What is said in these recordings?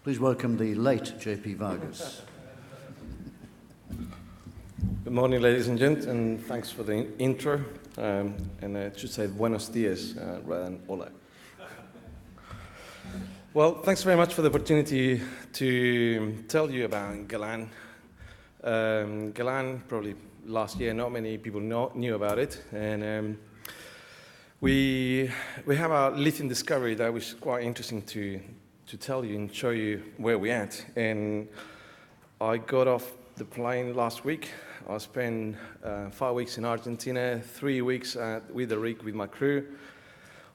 Please welcome the late J.P. Vargas. Good morning, ladies and gents, and thanks for the intro. And I should say buenos dias rather than hola. Well, thanks very much for the opportunity to tell you about Galan. Galan, probably last year, not many people knew about it. And we have our lithium discovery that was quite interesting to tell you and show you where we're at. And I got off the plane last week. I spent 5 weeks in Argentina, 3 weeks with the rig with my crew.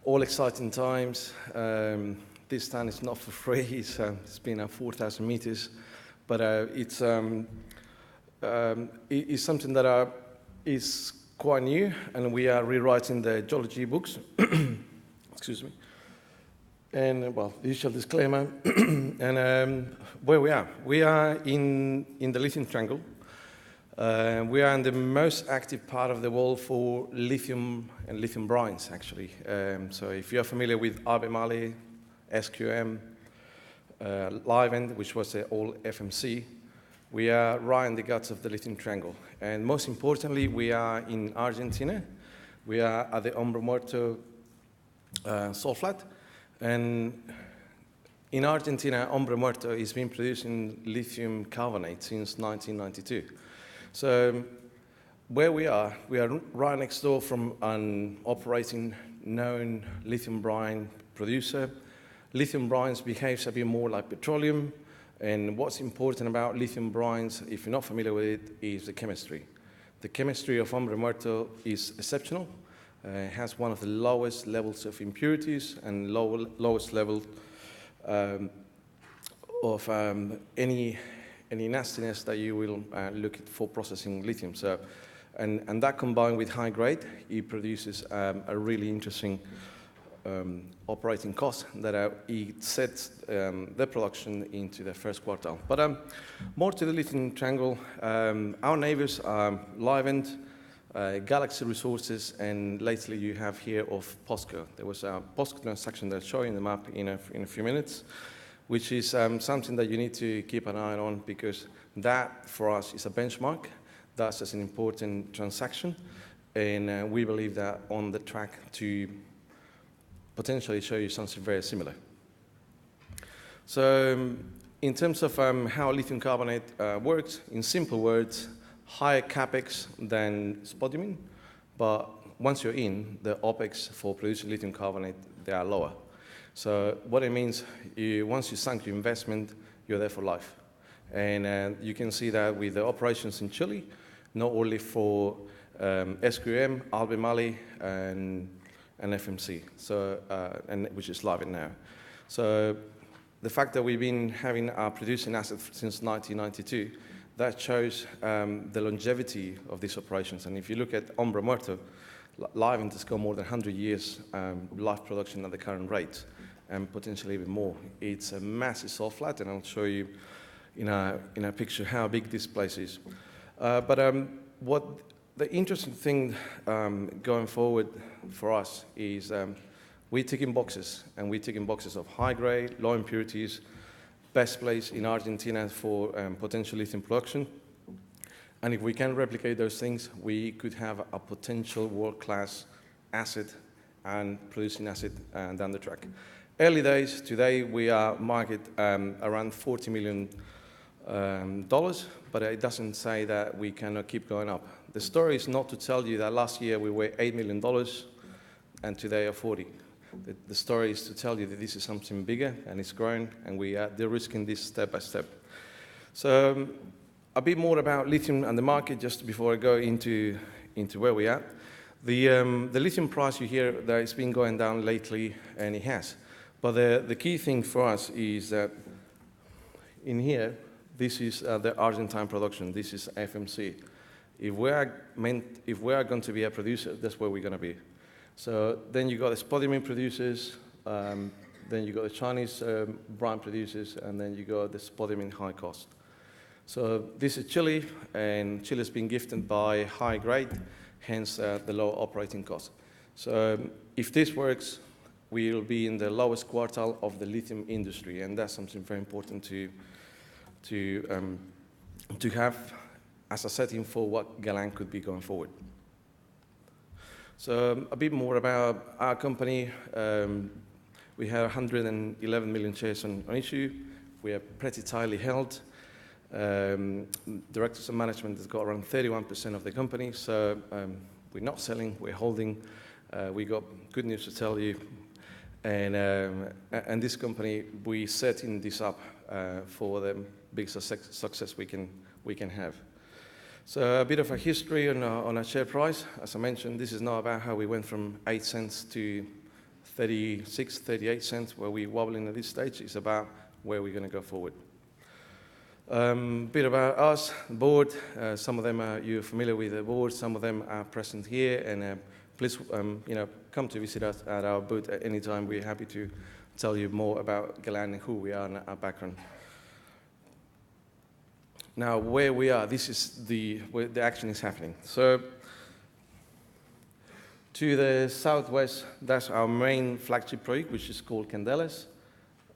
All exciting times. This time it's not for free. It's been 4,000 meters, but it's something that is quite new, and we are rewriting the geology books. Excuse me. And well, the usual disclaimer. And where we are in the lithium triangle. We are in the most active part of the world for lithium and lithium brines, actually. So if you're familiar with Albemarle, SQM, Livent, which was the old FMC, we are right in the guts of the lithium triangle. And most importantly, we are in Argentina. We are at the Hombre Muerto salt flat. And in Argentina, Hombre Muerto is being producing lithium carbonate since 1992. So where we are right next door from an operating known lithium brine producer. Lithium brines behaves a bit more like petroleum, and what's important about lithium brines, if you're not familiar with it, is the chemistry. The chemistry of Hombre Muerto is exceptional. It has one of the lowest levels of impurities and lowest level of any nastiness that you will look at for processing lithium. So, and that combined with high grade, it produces a really interesting operating cost that it sets the production into the first quartile. But more to the lithium triangle, our neighbors are Livent, Galaxy Resources, and lately you have here of POSCO. There was a POSCO transaction that I'll show you in the map in a few minutes, which is something that you need to keep an eye on, because that for us is a benchmark. That's an important transaction, and we believe that on the track to potentially show you something very similar. So in terms of how lithium carbonate works, in simple words, higher capex than spodumene, but once you're in, the OPEX for producing lithium carbonate, they are lower. So what it means, once you sunk your investment, you're there for life. And you can see that with the operations in Chile, not only for SQM, Albemarle, and FMC, so which is live now. So the fact that we've been having our producing asset since 1992, that shows the longevity of these operations. And if you look at Hombre Muerto, Livent has got more than 100 years life production at the current rate, and potentially even more. It's a massive salt flat, and I'll show you in a picture how big this place is. But what the interesting thing going forward for us is we're ticking boxes, and we're ticking boxes of high grade, low impurities, best place in Argentina for potential lithium production. And if we can replicate those things, we could have a potential world-class asset and producing asset down the track. Early days, today we are market around $40 million, but it doesn't say that we cannot keep going up. The story is not to tell you that last year we were $8 million and today are 40. The story is to tell you that this is something bigger and it's growing, and we are de-risking this step by step. So a bit more about lithium and the market just before I go into where we are. The lithium price you hear that it's been going down lately, and it has. But the key thing for us is that in here, this is the Argentine production. This is FMC. If we are going to be a producer, that's where we're going to be. So then you got the spodumene producers, then you got the Chinese brine producers, and then you got the spodumene high cost. So this is Chile, and Chile's been gifted by high grade, hence the low operating cost. So if this works, we will be in the lowest quartile of the lithium industry, and that's something very important to have as a setting for what Galan could be going forward. So a bit more about our company. We have 111 million shares on issue. We are pretty tightly held. Directors and management has got around 31% of the company, so we're not selling, we're holding. We got good news to tell you. And this company, we setting this up for the big success we can have. So a bit of a history on our share price. As I mentioned, this is not about how we went from 8 cents to 36, 38 cents, where we're wobbling at this stage. It's about where we're going to go forward. Bit about us, the board. Some of them you're familiar with the board. Some of them are present here, and please, come to visit us at our booth at any time. We're happy to tell you more about Galan and who we are and our background. Now, where we are, this is where the action is happening. So, to the southwest, that's our main flagship project, which is called Candelas.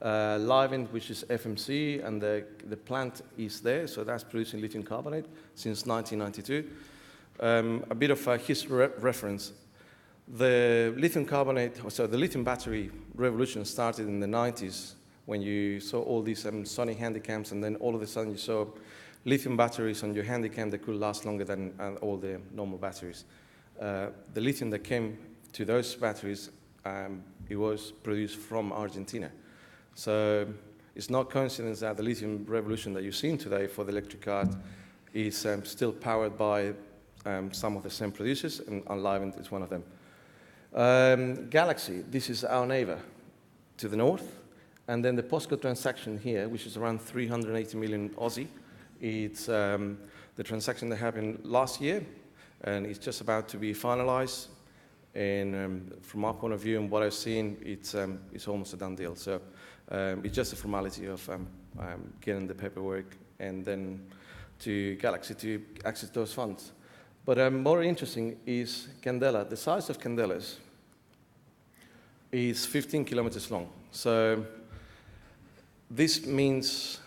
Livent, which is FMC, and the plant is there, so that's producing lithium carbonate since 1992. A bit of a history reference. The lithium carbonate, so the lithium battery revolution started in the 90s when you saw all these Sony handycams, and then all of a sudden you saw lithium batteries on your handycam that could last longer than all the normal batteries. The lithium that came to those batteries, it was produced from Argentina. So it's not coincidence that the lithium revolution that you've seen today for the electric car is still powered by some of the same producers, and Livent is one of them. Galaxy, this is our neighbor to the north, and then the POSCO transaction here, which is around 380 million Aussie. It's the transaction that happened last year, and it's just about to be finalized. And from our point of view and what I've seen, it's almost a done deal. So it's just a formality of getting the paperwork and then to Galaxy to access those funds. But more interesting is Candela. The size of Candelas is 15 kilometers long. So this means,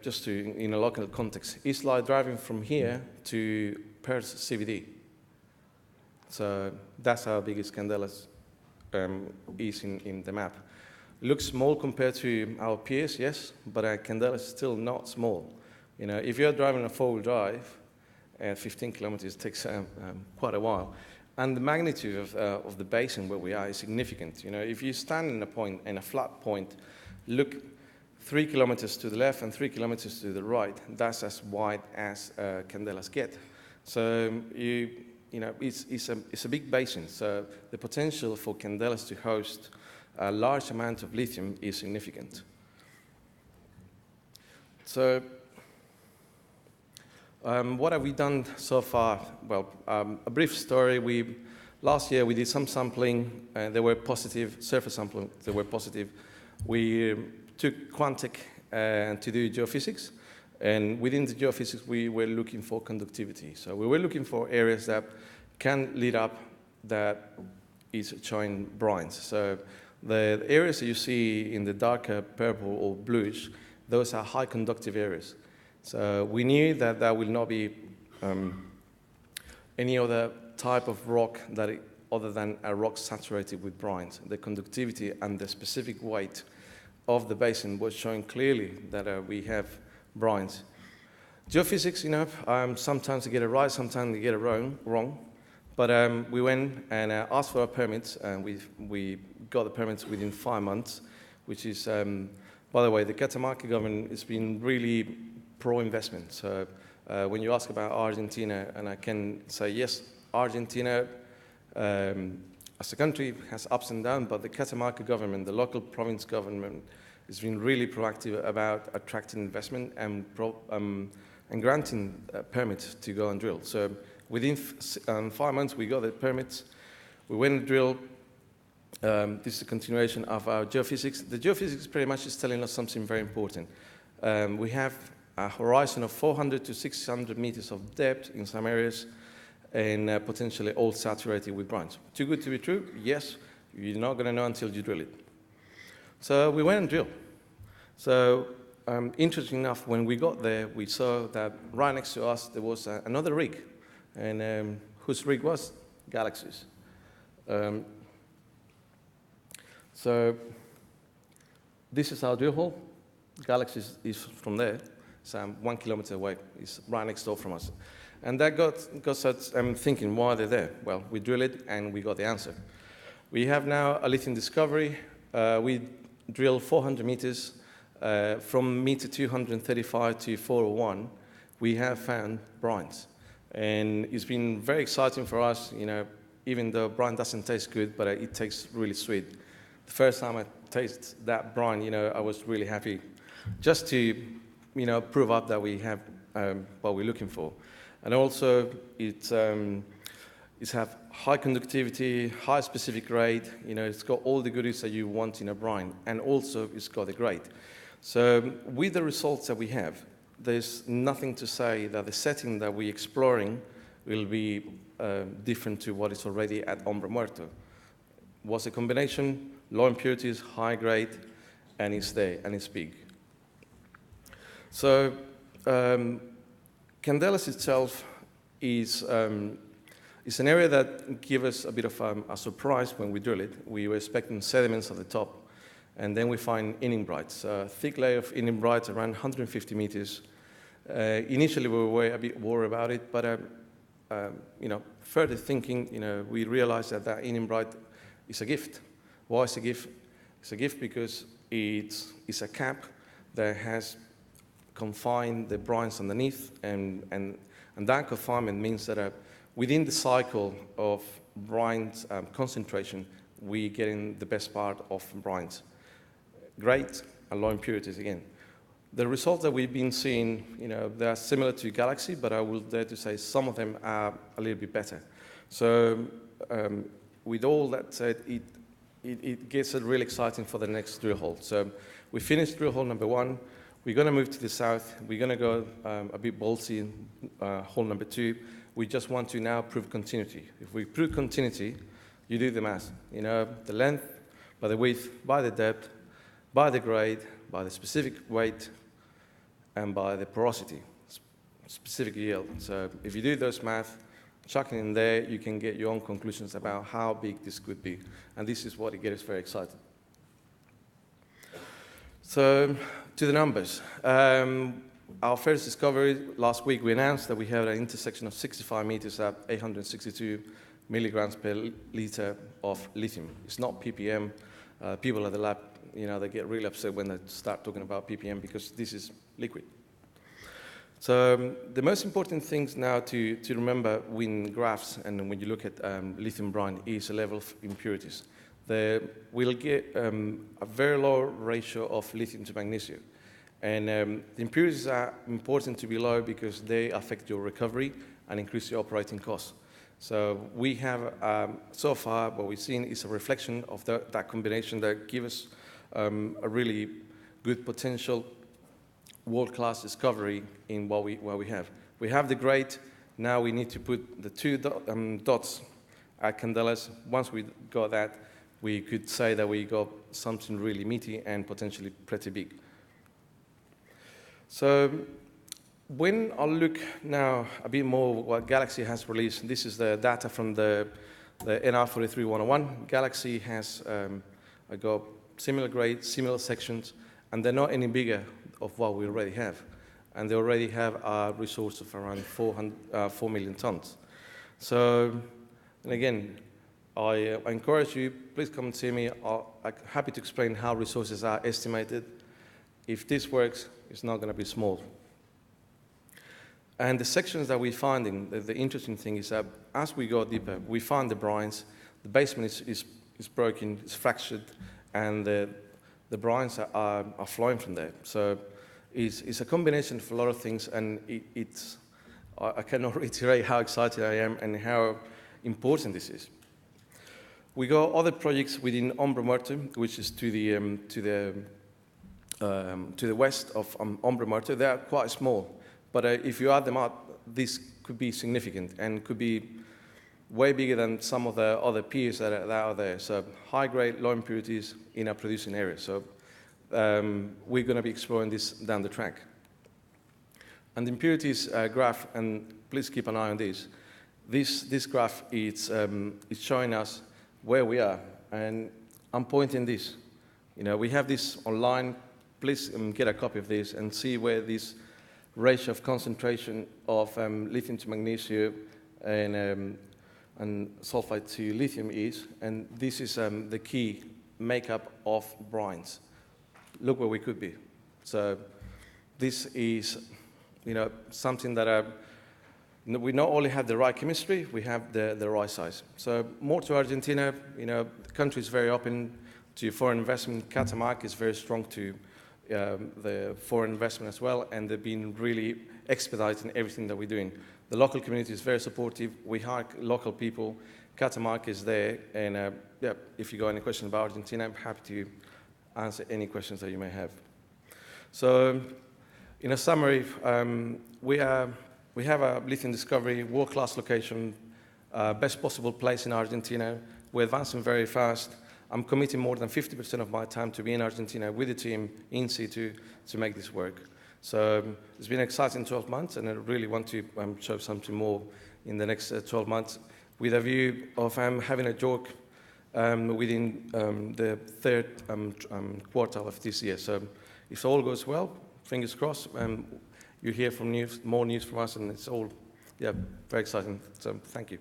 just in a local context, it's like driving from here to Perth CBD. So that's how big Candelas is in the map. Looks small compared to our peers, yes, but Candela is still not small. If you're driving a four-wheel drive, 15 kilometers takes quite a while. And the magnitude of the basin where we are is significant. If you stand in a flat point, look 3 kilometers to the left and 3 kilometers to the right, that's as wide as Candelas get. So it's a big basin. So the potential for Candelas to host a large amount of lithium is significant. So what have we done so far? Well, a brief story. Last year we did some sampling, and they were positive, surface sampling, they were positive. We took Quantec to do geophysics, and within the geophysics we were looking for conductivity. So we were looking for areas that can lead up that is showing brines. So the areas that you see in the darker purple or bluish, those are high conductive areas. So we knew that there will not be any other type of rock other than a rock saturated with brines. The conductivity and the specific weight of the basin was showing clearly that we have brines. Geophysics, sometimes they get it right, sometimes they get it wrong. But we went and asked for our permits, and we got the permits within 5 months, which is, by the way, the Catamarca government has been really pro-investment. So when you ask about Argentina, and I can say, yes, Argentina as a country has ups and downs, but the Catamarca government, the local province government, has been really proactive about attracting investment and granting permits to go and drill. So within 5 months, we got the permits. We went and drilled. This is a continuation of our geophysics. The geophysics pretty much is telling us something very important. We have a horizon of 400 to 600 meters of depth in some areas, and potentially all saturated with brines. Too good to be true? Yes. You're not going to know until you drill it. So we went and drilled. So interesting enough, when we got there, we saw that right next to us there was another rig, and whose rig was? Galaxy's. So this is our drill hole. Galaxy is from there. It's 1 kilometer away. It's right next door from us. And that got us thinking, why are they there? Well, we drilled it and we got the answer. We have now a lithium discovery. We drilled 400 meters. From meter 235 to 401, we have found brines. And it's been very exciting for us, even though brine doesn't taste good, but it tastes really sweet. The first time I tasted that brine, I was really happy just to, prove up that we have what we're looking for. And also, it's have high conductivity, high specific grade. It's got all the goodies that you want in a brine, and also it's got a grade. So with the results that we have, there's nothing to say that the setting that we're exploring will be different to what is already at Ombra Muerto. Was a combination, low impurities, high grade, and it's there, and it's big. So Candelas itself is an area that gave us a bit of a surprise when we drill it. We were expecting sediments at the top, and then we find ignimbrites, a thick layer of ignimbrites around 150 meters. Initially, we were a bit worried about it, but further thinking, we realized that ignimbrite is a gift. Why is it a gift? It's a gift because it's a cap that has confined the brines underneath, and that confinement means that within the cycle of brines concentration, we're getting the best part of brines. Great and low impurities again. The results that we've been seeing, they are similar to Galaxy, but I will dare to say some of them are a little bit better. So with all that said, it gets really exciting for the next drill hole. So we finished drill hole number 1. We're going to move to the south. We're going to go a bit ballsy in hole number 2. We just want to now prove continuity. If we prove continuity, you do the math. The length, by the width, by the depth, by the grade, by the specific weight, and by the porosity, specific yield. So if you do those math, chuck it in there, you can get your own conclusions about how big this could be. And this is what gets us very excited. So to the numbers. Our first discovery last week, we announced that we had an intersection of 65 meters at 862 milligrams per liter of lithium. It's not ppm. People at the lab, they get really upset when they start talking about ppm because this is liquid. So the most important things now to remember when graphs and when you look at lithium brine is a level of impurities. We'll get a very low ratio of lithium to magnesium. And the impurities are important to be low because they affect your recovery and increase your operating costs. So we have, so far, what we've seen is a reflection of that combination that gives us a really good potential world-class discovery in what we have. We have the grade. Now we need to put the 2 dots at Candelas. Once we got that, we could say that we got something really meaty and potentially pretty big. So when I look now a bit more what Galaxy has released, this is the data from the NR43101. Galaxy has got similar grades, similar sections, and they're not any bigger of what we already have. And they already have a resource of around 4 million tons. So, and again, I encourage you, please come and see me. I'm happy to explain how resources are estimated. If this works, it's not going to be small. And the sections that we're finding, the interesting thing is that as we go deeper, we find the brines, the basement is broken, it's fractured, and the brines are flowing from there. So it's a combination of a lot of things, and I cannot reiterate how excited I am and how important this is. We got other projects within Ombra Muerto, which is to the west of Ombra Muerto. They are quite small, but if you add them up, this could be significant and could be way bigger than some of the other peers that are out there. So high grade, low impurities in our producing area. So we're going to be exploring this down the track. And the impurities graph, and please keep an eye on this. This graph is showing us where we are, and I'm pointing this. You know, we have this online. Please get a copy of this and see where this ratio of concentration of lithium to magnesium and sulfide to lithium is, and this is the key makeup of brines. Look where we could be. So this is, you know, something that we not only have the right chemistry, we have the right size. So more to Argentina, you know, the country is very open to foreign investment. Catamarca is very strong to the foreign investment as well, and they've been really expediting everything that we're doing. The local community is very supportive. We hire local people. Catamarca is there, and yeah, if you got any questions about Argentina, I'm happy to answer any questions that you may have. So, in a summary, we have a lithium discovery, world-class location, best possible place in Argentina. We're advancing very fast. I'm committing more than 50% of my time to be in Argentina with the team in situ to make this work. So it's been an exciting 12 months, and I really want to show something more in the next 12 months with a view of having a joke within the third quarter of this year. So if all goes well, fingers crossed, you hear from more news from us, and it's all, yeah, very exciting. So thank you.